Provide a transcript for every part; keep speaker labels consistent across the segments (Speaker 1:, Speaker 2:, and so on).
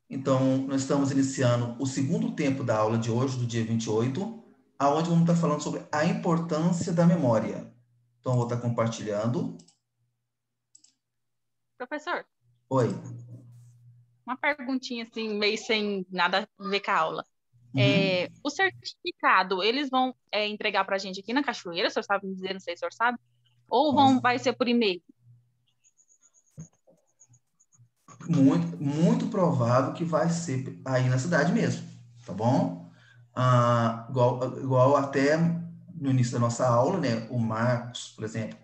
Speaker 1: Então, nós estamos iniciando o segundo tempo da aula de hoje, do dia 28, aonde vamos estar falando sobre a importância da memória. Então, eu vou estar compartilhando.
Speaker 2: Professor,
Speaker 1: Oi.
Speaker 2: uma perguntinha assim, meio sem nada a ver com a aula.
Speaker 1: Uhum.
Speaker 2: O certificado, eles vão entregar para a gente aqui na Cachoeira, o senhor sabe me dizer, não sei se o senhor sabe, ou vai ser por e-mail?
Speaker 1: Muito provável que vai ser aí na cidade mesmo, tá bom? Igual até no início da nossa aula, né? O Marcos, por exemplo,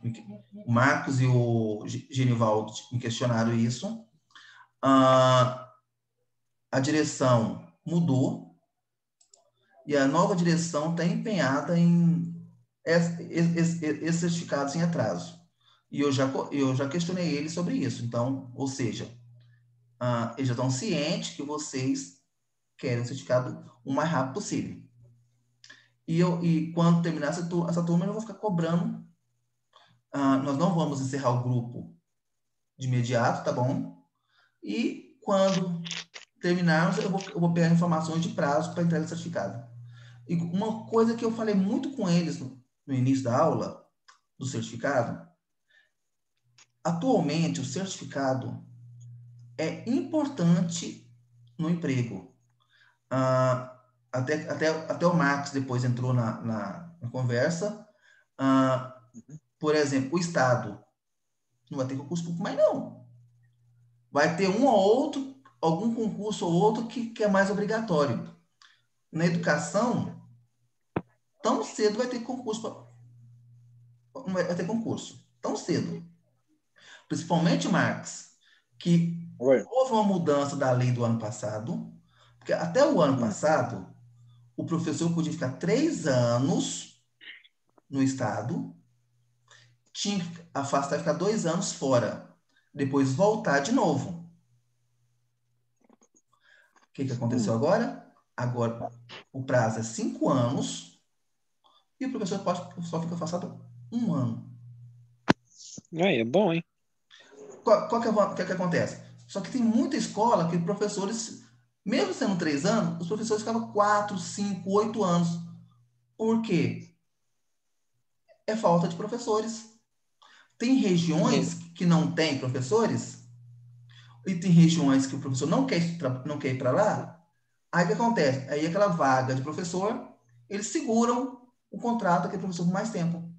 Speaker 1: o Marcos e o Genivaldo me questionaram isso. A direção mudou e a nova direção está empenhada em esse certificado em atraso. E eu já questionei eles sobre isso. Então, ou seja, eles já estão cientes que vocês querem o certificado o mais rápido possível. E quando terminar essa turma, eu não vou ficar cobrando. Nós não vamos encerrar o grupo de imediato, tá bom? E quando terminarmos, eu vou pegar informações de prazo para entregar o certificado. E uma coisa que eu falei muito com eles no início da aula, do certificado, atualmente o certificado é importante no emprego. Até o Marcos depois entrou na conversa. Por exemplo, o Estado não vai ter concurso público mais, não. Vai ter um ou outro, algum concurso ou outro que é mais obrigatório. Na educação, tão cedo vai ter concurso. Vai ter concurso. Tão cedo. Principalmente, Marcos, que
Speaker 3: Oi.
Speaker 1: houve uma mudança da lei do ano passado, porque até o ano passado, o professor podia ficar 3 anos no Estado, tinha que afastar e ficar 2 anos fora, depois voltar de novo. O que aconteceu agora? Agora, o prazo é 5 anos e o professor só fica afastado 1 ano.
Speaker 3: Aí, é bom, hein?
Speaker 1: Qual que acontece? Só que tem muita escola que professores, mesmo sendo 3 anos, os professores ficavam 4, 5, 8 anos. Por quê? É falta de professores. Tem regiões que não tem professores e tem regiões que o professor não quer ir para lá. Aí o que acontece? Aí aquela vaga de professor, eles seguram o contrato daquele professor por mais tempo.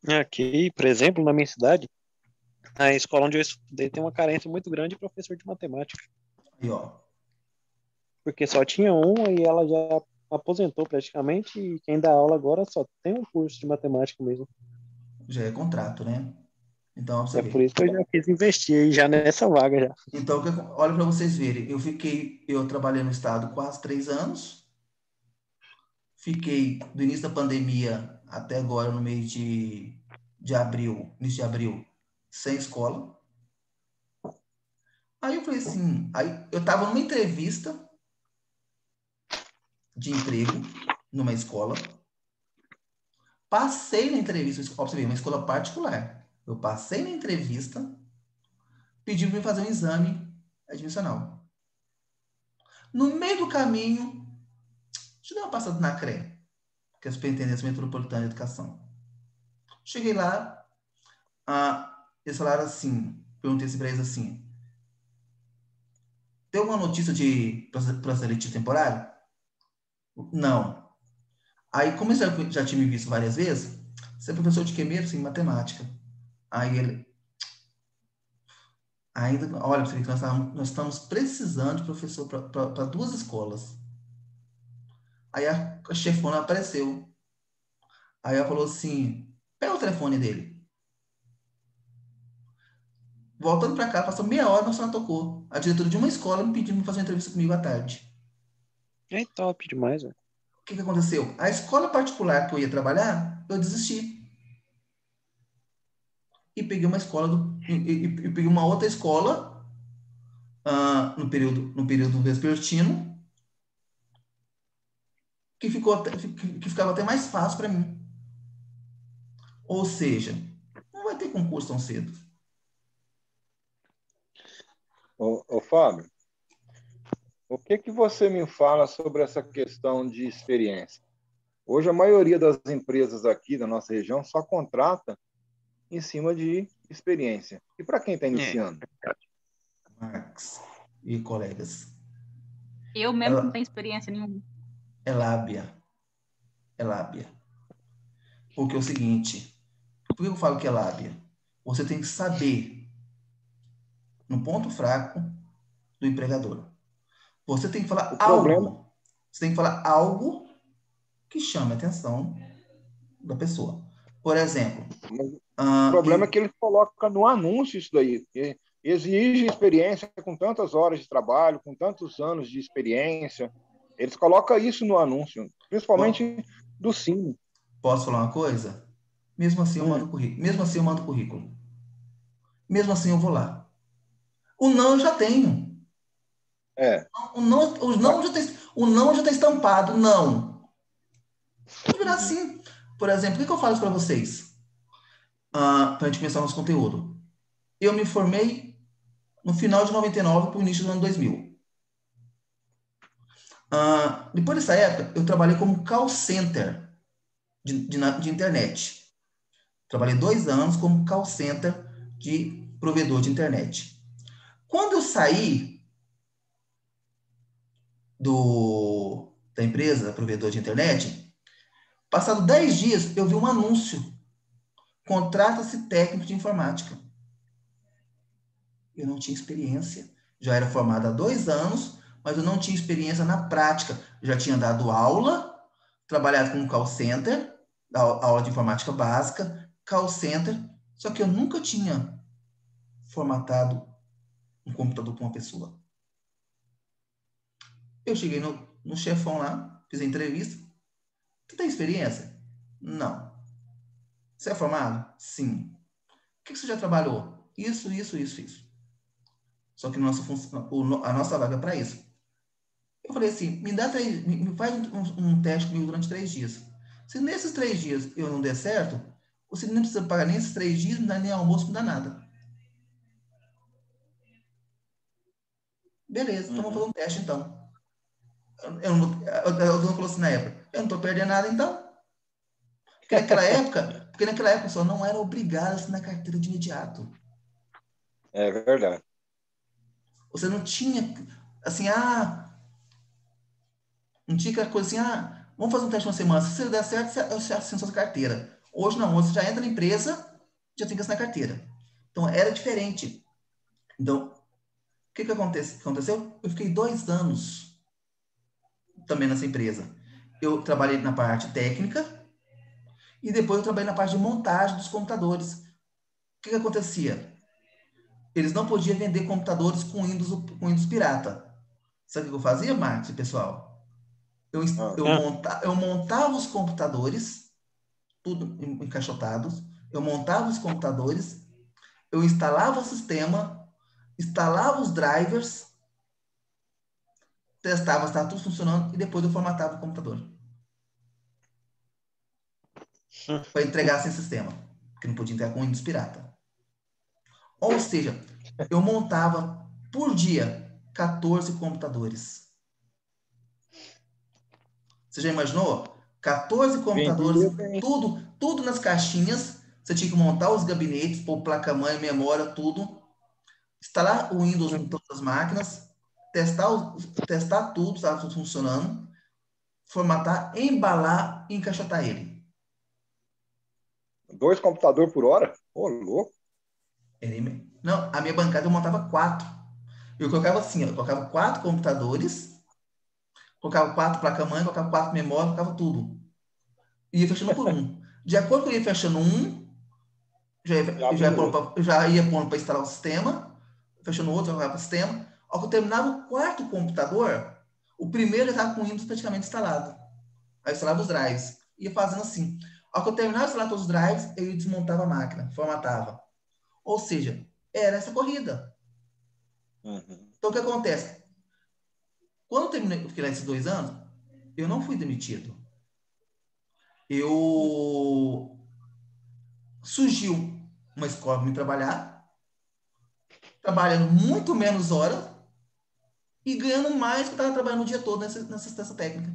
Speaker 3: Aqui, por exemplo, na minha cidade, a escola onde eu estudei tem uma carência muito grande de professor de matemática.
Speaker 1: Aí, ó.
Speaker 3: Porque só tinha uma e ela já aposentou praticamente, e quem dá aula agora só tem um curso de matemática mesmo.
Speaker 1: Já é contrato, né? Então, pra você
Speaker 3: É por
Speaker 1: ver.
Speaker 3: isso que eu já quis investir aí já nessa vaga já.
Speaker 1: Então, olha para vocês verem. Eu trabalhei no estado quase 3 anos. Fiquei do início da pandemia até agora, no mês de abril, início de abril, sem escola. Aí eu falei assim, aí eu estava numa entrevista de emprego numa escola. Passei na entrevista, ó, pra você ver, uma escola particular. Eu passei na entrevista, pedi para me fazer um exame admissional. No meio do caminho, deixa eu dar uma passada na CRE, que é a Superintendência Metropolitana de Educação. Cheguei lá, eles falaram assim, perguntei para eles assim, tem alguma notícia de processo seletivo temporário? Não. Aí, como eu já tinha me visto várias vezes, você é professor de que mesmo? Sim, matemática. Aí ele, ainda, olha, nós estamos precisando de professor para 2 escolas. Aí a chefona apareceu. Aí ela falou assim, pega o telefone dele. Voltando para cá, passou meia hora, mas só não tocou. A diretora de uma escola me pediu para fazer uma entrevista comigo à tarde.
Speaker 3: É top demais, velho.
Speaker 1: O que aconteceu? A escola particular que eu ia trabalhar, eu desisti. E peguei uma escola e peguei uma outra escola no período vespertino que ficava até mais fácil para mim. Ou seja, não vai ter concurso tão cedo.
Speaker 4: Ô Fábio, O que que você me fala sobre essa questão de experiência? Hoje, a maioria das empresas aqui da nossa região só contrata em cima de experiência. E para quem está iniciando?
Speaker 1: Max e colegas.
Speaker 2: Eu mesmo não tenho experiência nenhuma.
Speaker 1: É lábia. É lábia. Porque é o seguinte, por que eu falo que é lábia? Você tem que saber no ponto fraco do empregador. Você tem que falar
Speaker 4: O problema,
Speaker 1: algo. Você tem que falar algo que chame a atenção da pessoa. Por exemplo,
Speaker 4: o problema é que eles colocam no anúncio isso daí. Exige experiência com tantas horas de trabalho, com tantos anos de experiência. Eles colocam isso no anúncio, principalmente do Cine.
Speaker 1: posso falar uma coisa? Mesmo assim eu mando currículo. Mesmo assim eu mando currículo. Mesmo assim eu vou lá. O não eu já tenho.
Speaker 4: É.
Speaker 1: O não já está estampado. Não. Pode virar assim. Por exemplo, o que eu falo para vocês? Para a gente pensar no nosso conteúdo. Eu me formei no final de 99 para o início do ano 2000. Depois dessa época, eu trabalhei como call center de internet. Trabalhei 2 anos como call center de provedor de internet. Quando eu saí da empresa, provedor de internet, passado 10 dias, eu vi um anúncio. Contrata-se técnico de informática. Eu não tinha experiência. Já era formado há 2 anos, mas eu não tinha experiência na prática. Já tinha dado aula, trabalhado com call center, aula de informática básica, call center, só que eu nunca tinha formatado um computador para uma pessoa. Eu cheguei no chefão lá, fiz a entrevista. Você tem experiência? Não. Você é formado? Sim. O que você já trabalhou? Isso, isso, isso, isso. Só que a nossa vaga é para isso. Eu falei assim, me faz um teste comigo durante 3 dias. Se nesses 3 dias eu não der certo, você não precisa pagar nem esses 3 dias, não dá nem almoço, não dá nada. Beleza, então vamos fazer um teste então. O dono falou assim na época, eu não estou perdendo nada então. Porque naquela época só não era obrigado a assinar carteira de imediato.
Speaker 4: É verdade.
Speaker 1: Você não tinha, assim, não tinha aquela coisa assim, vamos fazer um teste uma semana. Se você der certo, você assina sua carteira. Hoje não, hoje você já entra na empresa, já tem que assinar carteira. Então era diferente. Então, o que aconteceu? Eu fiquei 2 anos também nessa empresa. Eu trabalhei na parte técnica e depois eu trabalhei na parte de montagem dos computadores. O que acontecia? Eles não podiam vender computadores com Windows pirata. Sabe o que eu fazia, Marcos e pessoal? Eu montava os computadores, tudo encaixotados. Eu montava os computadores, eu instalava o sistema, instalava os drivers, testava se estava tudo funcionando e depois eu formatava o computador. Para entregar sem sistema, porque não podia entregar com Windows pirata. Ou seja, eu montava por dia 14 computadores. Você já imaginou? 14 computadores, tudo nas caixinhas. Você tinha que montar os gabinetes, pôr placa-mãe, memória, tudo. Instalar o Windows em todas as máquinas. Testar tudo, estava tudo funcionando. Formatar, embalar e encaixotar ele.
Speaker 4: 2 computadores por hora? Ô, louco.
Speaker 1: Não, a minha bancada eu montava 4. Eu colocava assim, eu colocava 4 computadores, colocava 4 placa-mãe, colocava 4 memórias, colocava tudo. E ia fechando por um. De acordo com eu ia fechando um, já ia pondo para instalar o sistema, fechando o outro, jogava para o sistema. Ao que eu terminava o 4º computador, o primeiro já estava com o Windows praticamente instalado. Aí eu instalava os drives. Ia fazendo assim. Ao que eu terminava de instalar todos os drives, eu desmontava a máquina, formatava. Ou seja, era essa corrida. Então, o que acontece? Quando eu fiquei lá esses 2 anos, eu não fui demitido. Surgiu uma escola para me trabalhar, trabalhando muito menos horas, e ganhando mais que eu estava trabalhando o dia todo nessa assistência técnica.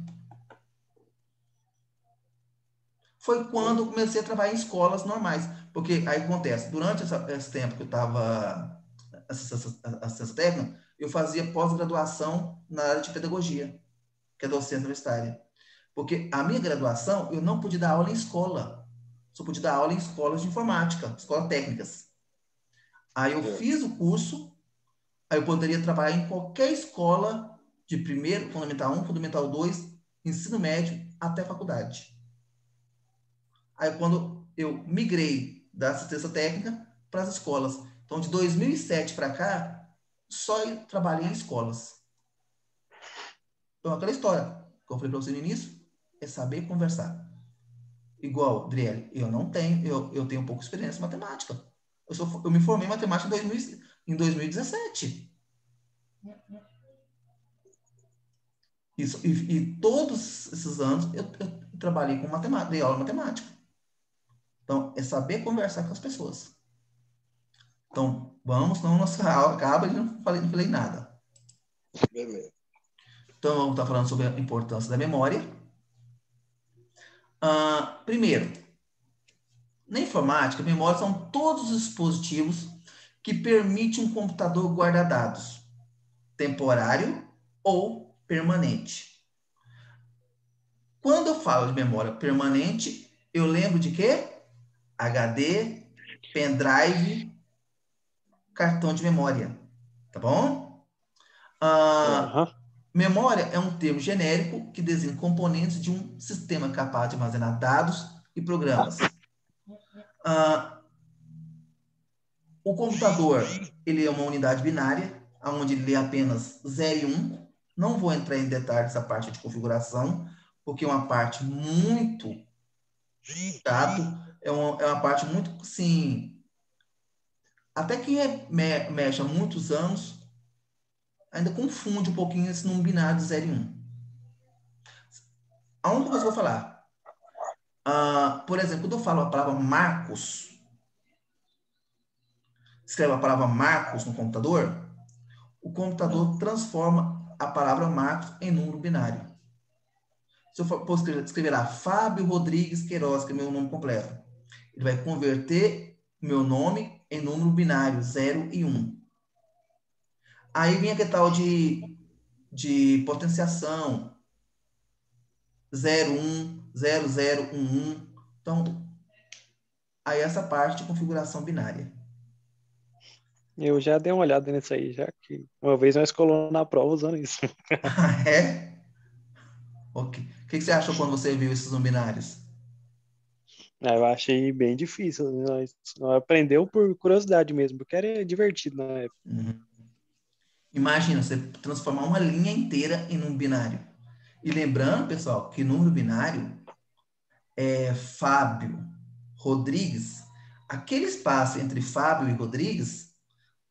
Speaker 1: Foi quando eu comecei a trabalhar em escolas normais. Porque aí acontece, durante esse tempo que eu estava assistência técnica, eu fazia pós-graduação na área de pedagogia, que é docente universitária. Porque a minha graduação, eu não pude dar aula em escola. Só pude dar aula em escolas de informática, escolas técnicas. Aí eu fiz o curso, aí eu poderia trabalhar em qualquer escola de primeiro, Fundamental 1, Fundamental 2, ensino médio, até faculdade. Aí quando eu migrei da assistência técnica para as escolas. Então, de 2007 para cá, só eu trabalhei em escolas. Então, aquela história que eu falei para você no início, é saber conversar. Igual, Driele, eu tenho pouca experiência em matemática. Eu me formei em matemática em 2017. Isso, e todos esses anos eu trabalhei com matemática, dei aula de matemática. Então, é saber conversar com as pessoas. Então, vamos, senão nossa aula acaba e não falei nada.
Speaker 4: Beleza.
Speaker 1: Então, vamos estar falando sobre a importância da memória. Primeiro, na informática, memória são todos os dispositivos que permitem um computador guardar dados, temporário ou permanente. Quando eu falo de memória permanente, eu lembro de quê? HD, pendrive, cartão de memória. Tá bom? Memória é um termo genérico que designa componentes de um sistema capaz de armazenar dados e programas. O computador, ele é uma unidade binária, onde ele lê apenas 0 e 1. Não vou entrar em detalhes dessa parte de configuração, porque é uma parte muito chato, é uma parte muito, assim, até quem mexe há muitos anos ainda confunde um pouquinho esse número binário de 0 e 1. A única coisa que eu vou falar, por exemplo, quando eu falo a palavra Marcos, escreve a palavra Marcos no computador, o computador transforma a palavra Marcos em número binário. Se eu for escrever lá Fábio Rodrigues Queiroz, que é meu nome completo, ele vai converter meu nome em número binário, 0 e 1. Aí vem aquele tal de potenciação, 0, 1, 0, 0, 1, 1. Então, aí essa parte de configuração binária.
Speaker 3: Eu já dei uma olhada nisso aí, já que uma vez nós colamos na prova usando isso.
Speaker 1: É? Ok. O que você achou quando você viu esses binários?
Speaker 3: Eu achei bem difícil. Nós aprendeu por curiosidade mesmo, porque era divertido na época.
Speaker 1: Uhum. Imagina, você transformar uma linha inteira em um binário. E lembrando, pessoal, que número binário é Fábio, Rodrigues. Aquele espaço entre Fábio e Rodrigues,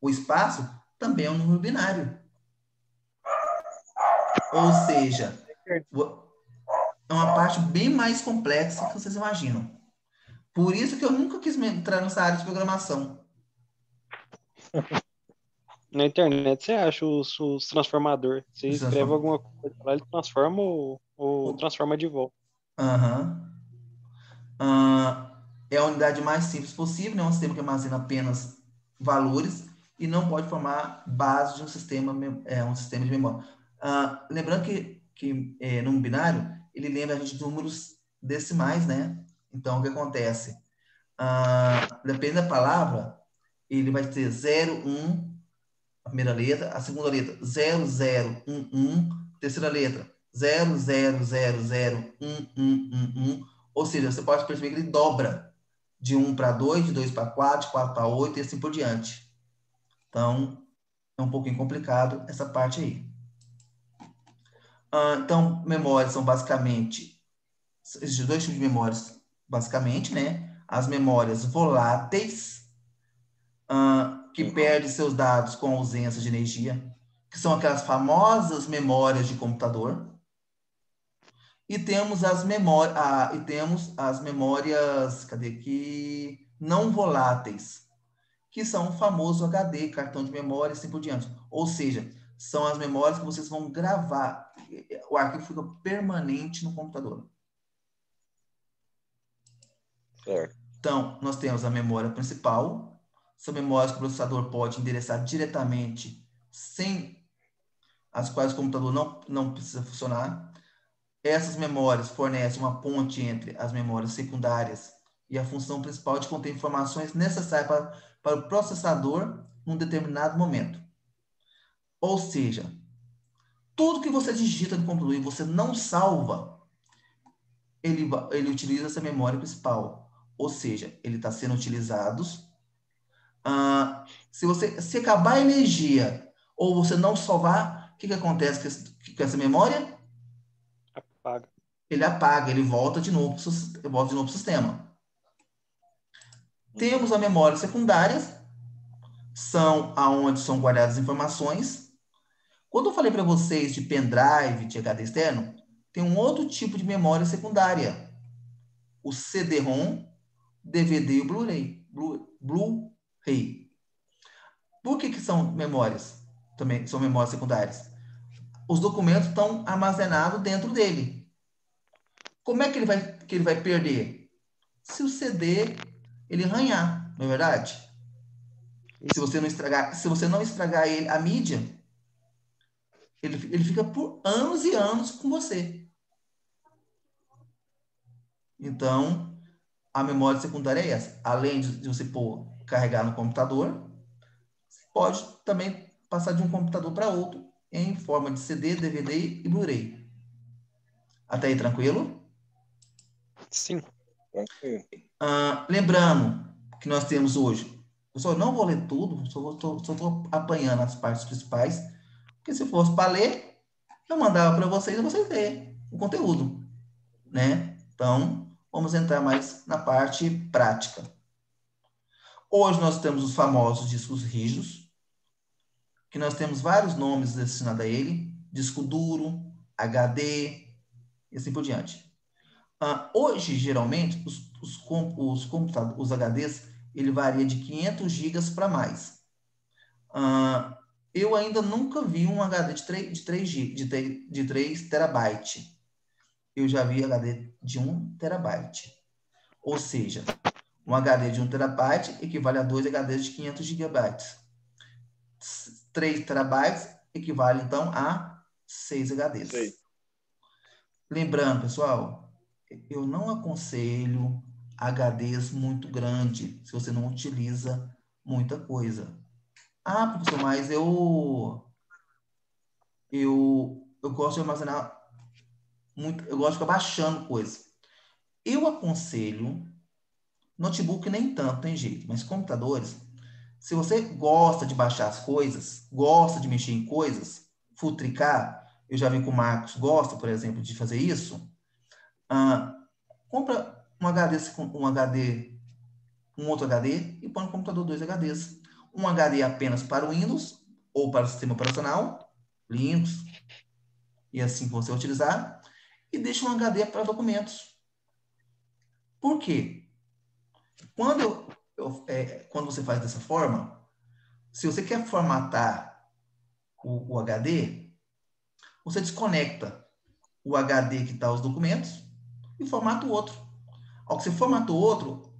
Speaker 1: o espaço também é um número binário. Ou seja, é uma parte bem mais complexa que vocês imaginam. Por isso que eu nunca quis entrar nessa área de programação.
Speaker 3: Na internet você acha os transformador. Você escreve alguma coisa lá, ele transforma ou transforma de volta.
Speaker 1: É a unidade mais simples possível, né? Um sistema que armazena apenas valores e não pode formar base de um sistema de memória. Lembrando que no binário, ele lembra a gente de números decimais, né? Então, o que acontece? Depende da palavra, ele vai ter 0, 1, a primeira letra, a segunda letra 0, 0, 1, 1, terceira letra 0, 0, 0, 0, 1, 1, 1, 1. Ou seja, você pode perceber que ele dobra de 1 para 2, de 2 para 4, de 4 para 8 e assim por diante. Então, é um pouquinho complicado essa parte aí. Então, memórias são basicamente, existem dois tipos de memórias, basicamente, né? As memórias voláteis, que perdem seus dados com ausência de energia, que são aquelas famosas memórias de computador. E temos as memórias, cadê aqui? Não voláteis, que são o famoso HD, cartão de memória, e assim por diante. Ou seja, são as memórias que vocês vão gravar. O arquivo fica permanente no computador.
Speaker 4: Certo.
Speaker 1: Então, nós temos a memória principal, são memórias que o processador pode endereçar diretamente, sem as quais o computador não precisa funcionar. Essas memórias fornecem uma ponte entre as memórias secundárias e a função principal de conter informações necessárias para o processador num determinado momento. Ou seja, tudo que você digita no computador e você não salva, ele utiliza essa memória principal. Ou seja, ele está sendo utilizado. Se acabar a energia ou você não salvar, o que acontece com essa memória?
Speaker 3: Apaga.
Speaker 1: Ele apaga, ele volta de novo para o sistema. Temos a memória secundária, são aonde são guardadas as informações. Quando eu falei para vocês de pendrive, de HD externo, tem um outro tipo de memória secundária. O CD-ROM, DVD e o Blu-ray. Blu-ray. Por que são memórias? Também são memórias secundárias. Os documentos estão armazenados dentro dele. Como é que ele vai perder? Se o CD ele arranhar, não é verdade? Se você não estragar ele, a mídia, ele fica por anos e anos com você. Então, a memória secundária é essa. Além de você carregar no computador, você pode também passar de um computador para outro em forma de CD, DVD e Blu-ray. Até aí, tranquilo?
Speaker 3: Sim.
Speaker 1: Lembrando que nós temos hoje, eu só não vou ler tudo, só estou apanhando as partes principais, porque se fosse para ler, eu mandava para vocês e vocês lerem o conteúdo, né? Então, vamos entrar mais na parte prática. Hoje nós temos os famosos discos rígidos, que nós temos vários nomes destinados a ele, disco duro, HD, e assim por diante. Hoje, geralmente, os HDs, ele varia de 500 GB para mais. Eu ainda nunca vi um HD de 3 terabytes. Eu já vi HD de 1 terabyte. Ou seja, um HD de 1 terabyte equivale a 2 HDs de 500 GB. 3 terabytes equivale, então, a 6 HDs.
Speaker 4: Sei.
Speaker 1: Lembrando, pessoal, eu não aconselho HDs muito grandes se você não utiliza muita coisa. Professor, mas eu gosto de armazenar muito, eu gosto de ficar baixando coisa. Eu aconselho, notebook nem tanto, tem jeito, mas computadores, se você gosta de baixar as coisas, gosta de mexer em coisas, futricar, eu já vi que o Marcos gosta, por exemplo, de fazer isso, compra um outro HD e põe no computador 2 HDs. Um HD apenas para o Windows ou para o sistema operacional, Linux, e assim que você utilizar, e deixa um HD para documentos. Por quê? Quando você faz dessa forma, se você quer formatar o HD, você desconecta o HD que está os documentos e formata o outro. Ao que você formata o outro,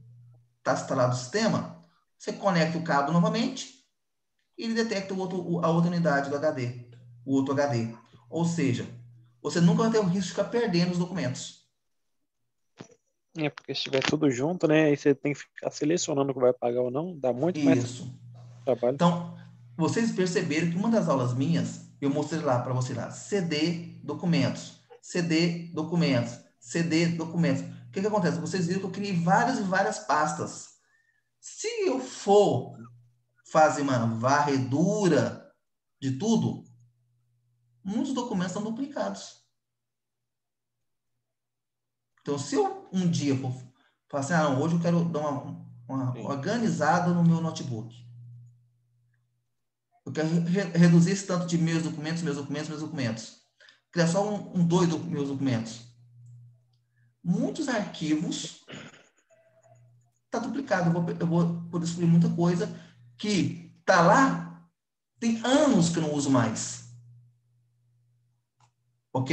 Speaker 1: está instalado o sistema, você conecta o cabo novamente e ele detecta a outra unidade do HD, o outro HD. Ou seja, você nunca vai ter o risco de ficar perdendo os documentos.
Speaker 3: Porque se tiver tudo junto, né? Aí você tem que ficar selecionando o que vai pagar ou não, dá muito mais trabalho.
Speaker 1: Então, vocês perceberam que uma das aulas minhas, eu mostrei lá para você lá, CD, documentos, CD, documentos, CD, documentos. O que acontece? Vocês viram que eu criei várias e várias pastas. Se eu for fazer uma varredura de tudo, muitos documentos estão duplicados. Então, se eu um dia for falar assim, não, hoje eu quero dar uma organizada no meu notebook. Eu quero reduzir esse tanto de meus documentos. Criar só dois meus documentos. Muitos arquivos está duplicado. Eu vou poder descobrir muita coisa que está lá, tem anos que eu não uso mais. Ok?